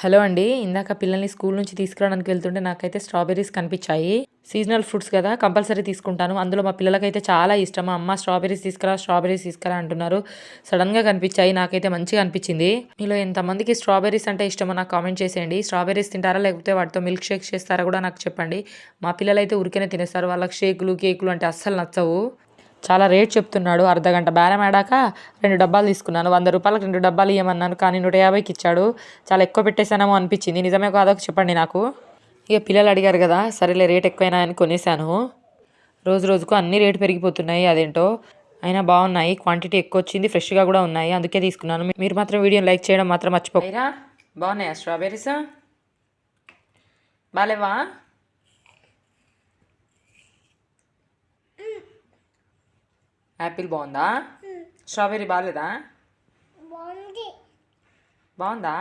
Hello అండి. ఇందాక పిల్లల్ని స్కూల్ నుంచి తీసుకురావడానికి వెళ్తుంటే నాకైతే స్ట్రాబెర్రీస్ కనిపించాయి. సీజనల్ ఫ్రూట్స్ కదా! కంపల్సరీ తీసుకుంటాను. అందులో మా పిల్లలకైతే చాలా ఇష్టం. అమ్మ స్ట్రాబెర్రీస్ తీసుకురా, స్ట్రాబెర్రీస్ తీసుకురా అంటున్నారు. సడన్‌గా కనిపించాయి. నాకైతే మంచిగా అనిపించింది. మీలో ఎంతమందికి స్ట్రాబెర్రీస్ అంటే ఇష్టమో నాకు కామెంట్ చేసేయండి. స్ట్రాబెర్రీస్ తింటారా? లేకపోతే వాటితో మిల్క్ షేక్స్ చేస్తారా కూడా నాకు చెప్పండి. మా పిల్లలైతే ఊరికేనే తినేస్తారు. వాళ్ళకి షేకులు, కేకులు అంటే అస్సలు నచ్చవు. చాలా రేట్ చెప్తున్నాడు. అర్ధగంట బేరం ఆడాక 2 డబ్బాలు తీసుకున్నాను. రూ. 100కి 2 డబ్బాలు ఇయ్యమన్నాను. కానీ 150కి ఇచ్చాడు. చాలా ఎక్కువ పెట్టేసానేమో అనిపించింది. నిజమే కాదో చెప్పండి నాకు. ఇక పిల్లలు అడిగారు కదా! సరేలే రేట్ ఎక్కువైనా అని కొనేసాను. రోజు రోజుకు అన్ని రేటు పెరిగిపోతున్నాయి. అదేంటో అయినా బాగున్నాయి. క్వాంటిటీ ఎక్కువ వచ్చింది. ఫ్రెష్గా కూడా ఉన్నాయి. అందుకే తీసుకున్నాను. మీరు మాత్రం వీడియోని లైక్ చేయడం మాత్రం మర్చిపోయిరా. బాగున్నాయా స్ట్రాబెర్రీస్? బాలేవా? యాపిల్ బాగుందా? స్ట్రాబెర్రీ బాగాలేదా? బాగుందా?